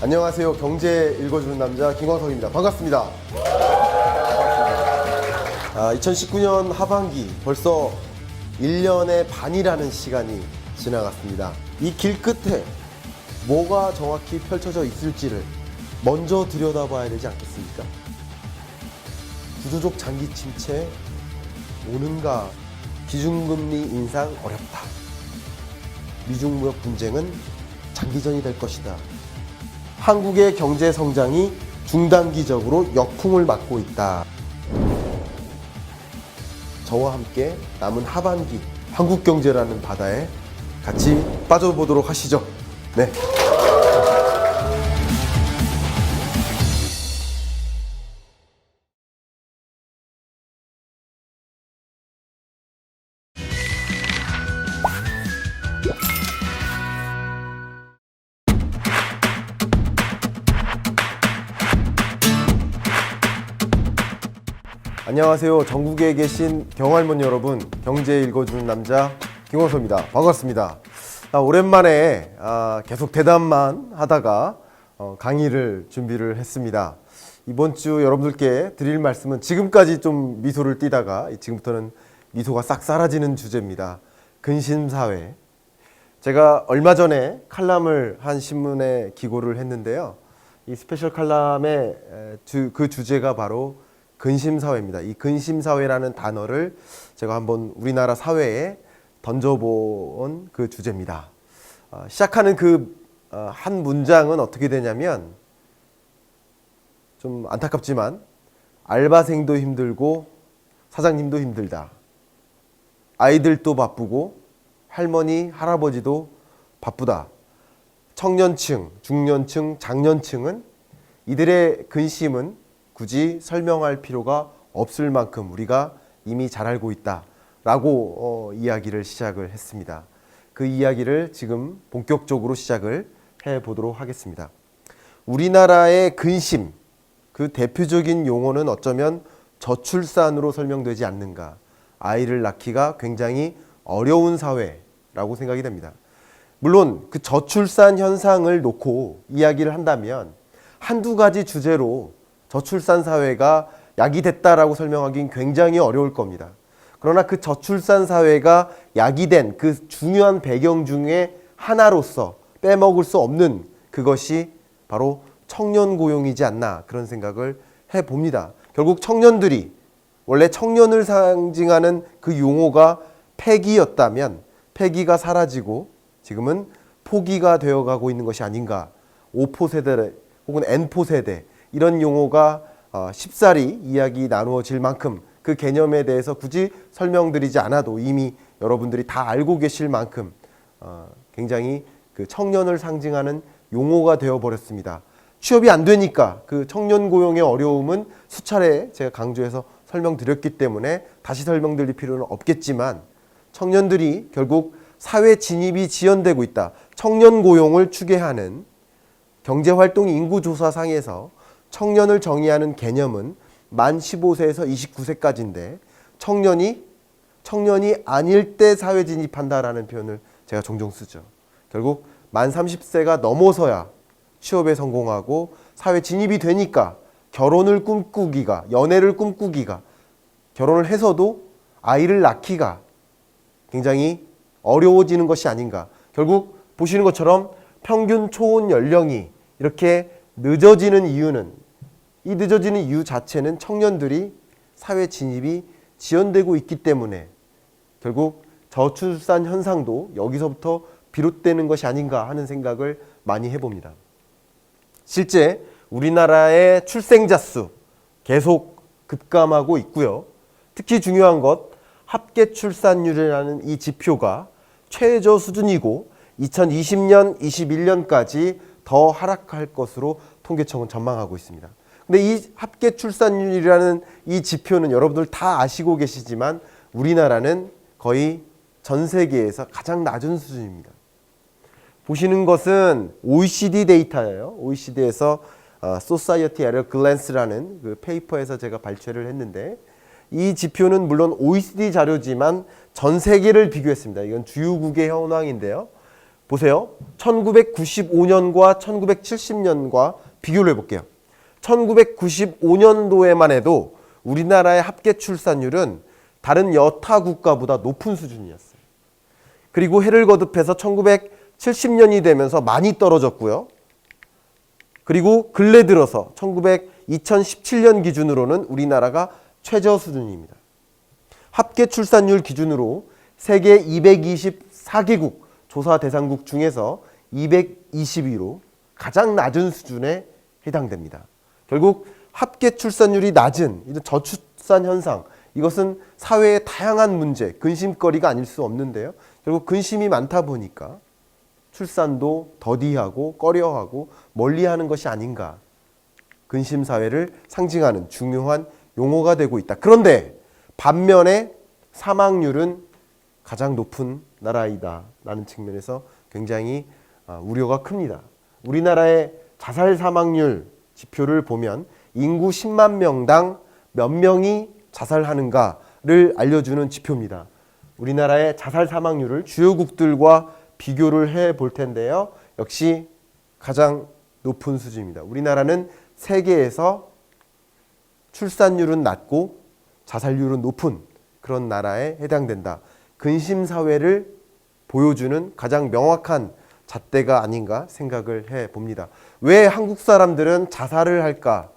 안녕하세요. 경제 읽어주는 남자 김광석입니다. 반갑습니다. 2019년 하반기 벌써 1년의 반이라는 시간이 지나갔습니다. 이 길 끝에 뭐가 정확히 펼쳐져 있을지를 먼저 들여다봐야 되지 않겠습니까? 구조적 장기 침체 오는가, 기준금리 인상 어렵다, 미중 무역 분쟁은 장기전이 될 것이다, 한국의 경제 성장이 중단기적으로 역풍을 맞고 있다. 저와 함께 남은 하반기 한국 경제라는 바다에 같이 빠져보도록 하시죠. 네. 안녕하세요. 전국에 계신 경할머니 여러분, 경제 읽어주는 남자 김광석입니다. 반갑습니다. 오랜만에 계속 대담만 하다가 강의를 준비를 했습니다. 이번 주 여러분들께 드릴 말씀은 지금까지 좀 미소를 띠다가 지금부터는 미소가 싹 사라지는 주제입니다. 근심사회. 제가 얼마 전에 칼럼을 한 신문에 기고를 했는데요. 이 스페셜 칼럼의 그 주제가 바로 근심사회입니다. 이 근심사회라는 단어를 제가 한번 우리나라 사회에 던져본 그 주제입니다. 시작하는 그 한 문장은 어떻게 되냐면, 좀 안타깝지만 알바생도 힘들고 사장님도 힘들다, 아이들도 바쁘고 할머니 할아버지도 바쁘다, 청년층, 중년층, 장년층은 이들의 근심은 굳이 설명할 필요가 없을 만큼 우리가 이미 잘 알고 있다 라고 이야기를 시작을 했습니다. 그 이야기를 지금 본격적으로 시작을 해보도록 하겠습니다. 우리나라의 근심, 그 대표적인 용어는 어쩌면 저출산으로 설명되지 않는가, 아이를 낳기가 굉장히 어려운 사회라고 생각이 됩니다. 물론 그 저출산 현상을 놓고 이야기를 한다면 한두 가지 주제로 저출산 사회가 야기됐다라고 설명하기는 굉장히 어려울 겁니다. 그러나 그 저출산 사회가 야기된 그 중요한 배경 중에 하나로서 빼먹을 수 없는 그것이 바로 청년 고용이지 않나, 그런 생각을 해봅니다. 결국 청년들이, 원래 청년을 상징하는 그 용어가 패기였다면 패기가 사라지고 지금은 포기가 되어가고 있는 것이 아닌가. 5포 세대 혹은 N포 세대, 이런 용어가 쉽사리 이야기 나누어질 만큼 그 개념에 대해서 굳이 설명드리지 않아도 이미 여러분들이 다 알고 계실 만큼 굉장히 그 청년을 상징하는 용어가 되어버렸습니다. 취업이 안 되니까 그 청년 고용의 어려움은 수차례 제가 강조해서 설명드렸기 때문에 다시 설명드릴 필요는 없겠지만, 청년들이 결국 사회 진입이 지연되고 있다. 청년 고용을 추계하는 경제활동 인구조사상에서 청년을 정의하는 개념은 만 15세에서 29세까지인데 청년이 아닐 때 사회 진입한다라는 표현을 제가 종종 쓰죠. 결국 만 30세가 넘어서야 취업에 성공하고 사회 진입이 되니까 결혼을 꿈꾸기가, 연애를 꿈꾸기가, 결혼을 해서도 아이를 낳기가 굉장히 어려워지는 것이 아닌가. 결국 보시는 것처럼 평균 초혼 연령이 이렇게 늦어지는 이유는, 이 늦어지는 이유 자체는 청년들이 사회 진입이 지연되고 있기 때문에 결국 저출산 현상도 여기서부터 비롯되는 것이 아닌가 하는 생각을 많이 해봅니다. 실제 우리나라의 출생자 수 계속 급감하고 있고요. 특히 중요한 것, 합계 출산율이라는 이 지표가 최저 수준이고 2020년, 21년까지 더 하락할 것으로 통계청은 전망하고 있습니다. 근데 이 합계 출산율이라는 이 지표는 여러분들 다 아시고 계시지만 우리나라는 거의 전 세계에서 가장 낮은 수준입니다. 보시는 것은 OECD 데이터예요. OECD에서 Society at a Glance라는 그 페이퍼에서 제가 발췌를 했는데, 이 지표는 물론 OECD 자료지만 전 세계를 비교했습니다. 이건 주요국의 현황인데요. 보세요. 1995년과 1970년과 비교를 해볼게요. 1995년도에만 해도 우리나라의 합계 출산율은 다른 여타 국가보다 높은 수준이었어요. 그리고 해를 거듭해서 1970년이 되면서 많이 떨어졌고요. 그리고 근래 들어서 2017년 기준으로는 우리나라가 최저 수준입니다. 합계 출산율 기준으로 세계 224개국 조사 대상국 중에서 220위로 가장 낮은 수준에 해당됩니다. 결국 합계 출산율이 낮은 이런 저출산 현상, 이것은 사회의 다양한 문제, 근심거리가 아닐 수 없는데요. 결국 근심이 많다 보니까 출산도 더디하고 꺼려하고 멀리하는 것이 아닌가. 근심 사회를 상징하는 중요한 용어가 되고 있다. 그런데 반면에 사망률은 가장 높은 나라이다 라는 측면에서 굉장히 우려가 큽니다. 우리나라의 자살 사망률 지표를 보면 인구 10만 명당 몇 명이 자살하는가를 알려주는 지표입니다. 우리나라의 자살 사망률을 주요국들과 비교를 해볼 텐데요. 역시 가장 높은 수준입니다. 우리나라는 세계에서 출산율은 낮고 자살률은 높은 그런 나라에 해당된다. 근심사회를 보여주는 가장 명확한 잣대가 아닌가 생각을 해봅니다. 왜 한국 사람들은 자살을 할까?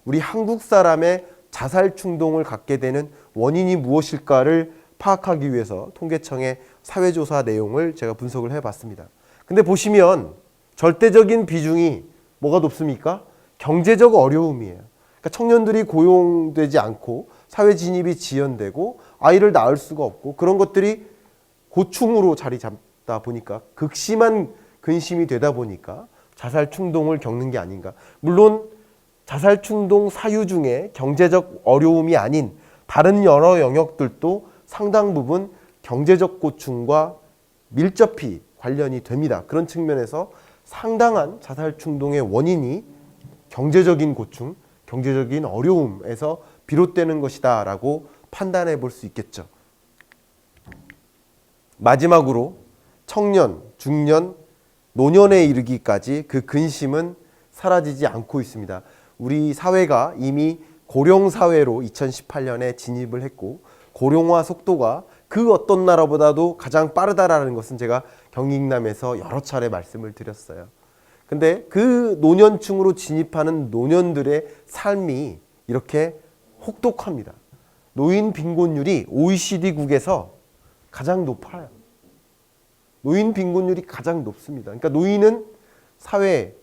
우리 한국 사람의 자살 충동을 갖게 되는 원인이 무엇일까를 파악하기 위해서 통계청의 사회조사 내용을 제가 분석을 해봤습니다. 근데 보시면 절대적인 비중이 뭐가 높습니까? 경제적 어려움이에요. 그러니까 청년들이 고용되지 않고 사회 진입이 지연되고 아이를 낳을 수가 없고 그런 것들이 고충으로 자리 잡다 보니까 극심한 근심이 되다 보니까 자살 충동을 겪는 게 아닌가. 물론 자살 충동 사유 중에 경제적 어려움이 아닌 다른 여러 영역들도 상당 부분 경제적 고충과 밀접히 관련이 됩니다. 그런 측면에서 상당한 자살 충동의 원인이 경제적인 고충, 경제적인 어려움에서 비롯되는 것이다 라고 판단해 볼 수 있겠죠. 마지막으로 청년, 중년, 노년에 이르기까지 그 근심은 사라지지 않고 있습니다. 우리 사회가 이미 고령사회로 2018년에 진입을 했고 고령화 속도가 그 어떤 나라보다도 가장 빠르다라는 것은 제가 경익남에서 여러 차례 말씀을 드렸어요. 근데 그 노년층으로 진입하는 노년들의 삶이 이렇게 혹독합니다. 노인 빈곤율이 OECD국에서 가장 높아요. 노인 빈곤율이 가장 높습니다. 그러니까 노인은 사회에서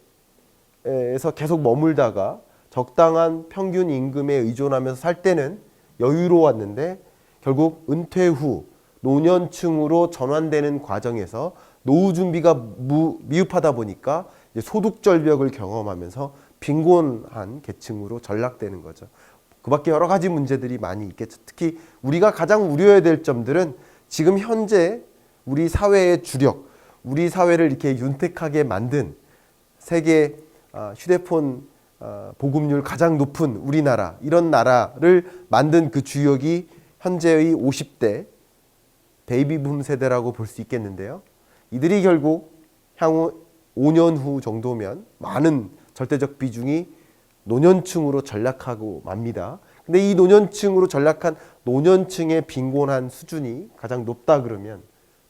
계속 머물다가 적당한 평균 임금에 의존하면서 살 때는 여유로웠는데 결국 은퇴 후 노년층으로 전환되는 과정에서 노후 준비가 미흡하다 보니까 소득 절벽을 경험하면서 빈곤한 계층으로 전락되는 거죠. 그 밖에 여러 가지 문제들이 많이 있겠죠. 특히 우리가 가장 우려해야 될 점들은 지금 현재 우리 사회의 주력, 우리 사회를 이렇게 윤택하게 만든 세계 휴대폰 보급률 가장 높은 우리나라, 이런 나라를 만든 그 주역이 현재의 50대 베이비붐 세대라고 볼 수 있겠는데요. 이들이 결국 향후 5년 후 정도면 많은 절대적 비중이 노년층으로 전락하고 맙니다. 근데 이 노년층으로 전락한 노년층의 빈곤한 수준이 가장 높다 그러면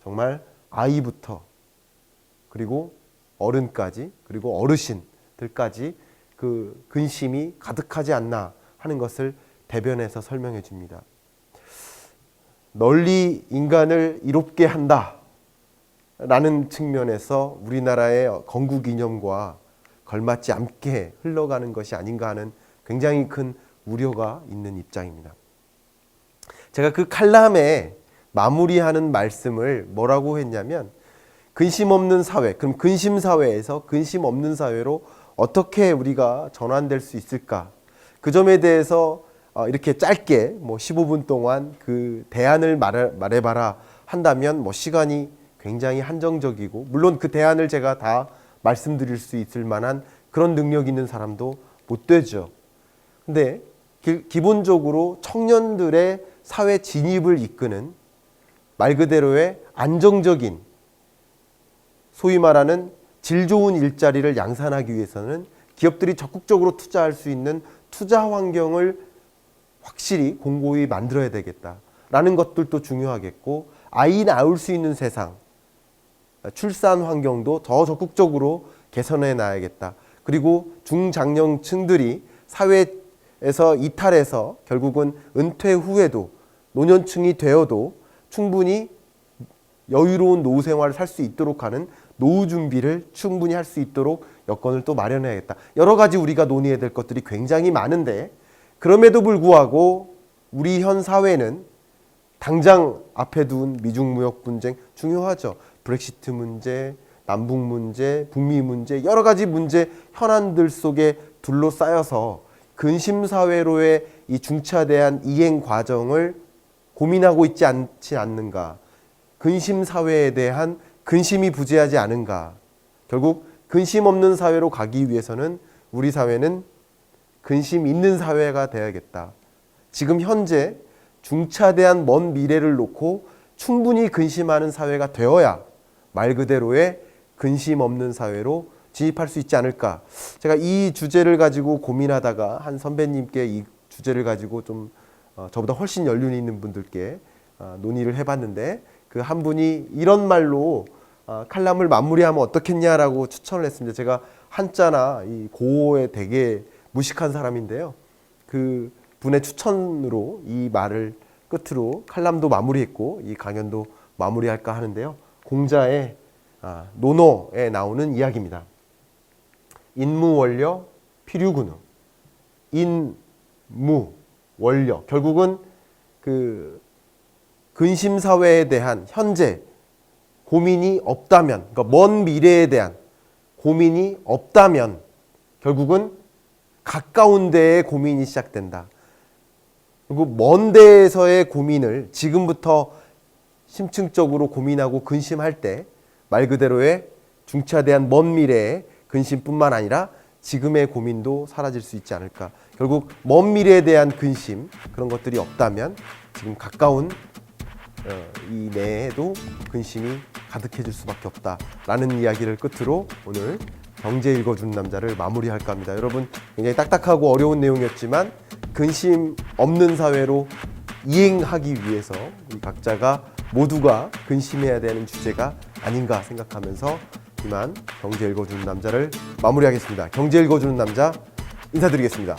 정말 아이부터 그리고 어른까지 그리고 어르신들까지 그 근심이 가득하지 않나 하는 것을 대변해서 설명해 줍니다. 널리 인간을 이롭게 한다 라는 측면에서 우리나라의 건국 이념과 걸맞지 않게 흘러가는 것이 아닌가 하는 굉장히 큰 우려가 있는 입장입니다. 제가 그 칼럼에 마무리하는 말씀을 뭐라고 했냐면 근심 없는 사회, 그럼 근심 사회에서 근심 없는 사회로 어떻게 우리가 전환될 수 있을까? 그 점에 대해서 이렇게 짧게 15분 동안 그 대안을 말해봐라 한다면 시간이 굉장히 한정적이고 물론 그 대안을 제가 다 말씀드릴 수 있을 만한 그런 능력 있는 사람도 못 되죠. 근데 기본적으로 청년들의 사회 진입을 이끄는 말 그대로의 안정적인 소위 말하는 질 좋은 일자리를 양산하기 위해서는 기업들이 적극적으로 투자할 수 있는 투자 환경을 확실히 공고히 만들어야 되겠다라는 것들도 중요하겠고, 아이 낳을 수 있는 세상, 출산 환경도 더 적극적으로 개선해 놔야겠다. 그리고 중장년층들이 사회에서 이탈해서 결국은 은퇴 후에도 노년층이 되어도 충분히 여유로운 노후 생활을 살 수 있도록 하는 노후 준비를 충분히 할 수 있도록 여건을 또 마련해야겠다. 여러 가지 우리가 논의해야 될 것들이 굉장히 많은데, 그럼에도 불구하고 우리 현 사회는 당장 앞에 둔 미중 무역 분쟁 중요하죠. 브렉시트 문제, 남북 문제, 북미 문제, 여러 가지 문제 현안들 속에 둘러싸여서 근심 사회로의 이 중차대한 이행 과정을 고민하고 있지 않지 않는가. 근심 사회에 대한 근심이 부재하지 않은가. 결국 근심 없는 사회로 가기 위해서는 우리 사회는 근심 있는 사회가 되어야겠다. 지금 현재 중차대한 먼 미래를 놓고 충분히 근심하는 사회가 되어야 말 그대로의 근심 없는 사회로 진입할 수 있지 않을까. 제가 이 주제를 가지고 고민하다가 한 선배님께 이 주제를 가지고 좀 저보다 훨씬 연륜이 있는 분들께 논의를 해봤는데, 그 한 분이 이런 말로 칼럼을 마무리하면 어떻겠냐라고 추천을 했습니다. 제가 한자나 이 고어에 되게 무식한 사람인데요. 그 분의 추천으로 이 말을 끝으로 칼럼도 마무리했고 이 강연도 마무리할까 하는데요. 공자의 논어에 나오는 이야기입니다. 인무원려 필유군우. 인무 원려, 결국은 그 근심 사회에 대한 현재 고민이 없다면, 그러니까 먼 미래에 대한 고민이 없다면 결국은 가까운 데에 고민이 시작된다. 그리고 먼 데에서의 고민을 지금부터 심층적으로 고민하고 근심할 때 말 그대로의 중차대한 먼 미래의 근심뿐만 아니라 지금의 고민도 사라질 수 있지 않을까. 결국 먼 미래에 대한 근심, 그런 것들이 없다면 지금 가까운 이 내에도 근심이 가득해질 수밖에 없다라는 이야기를 끝으로 오늘 경제 읽어주는 남자를 마무리할까 합니다. 여러분, 굉장히 딱딱하고 어려운 내용이었지만 근심 없는 사회로 이행하기 위해서 우리 각자가 모두가 근심해야 되는 주제가 아닌가 생각하면서 이만 경제 읽어주는 남자를 마무리하겠습니다. 경제 읽어주는 남자 인사드리겠습니다.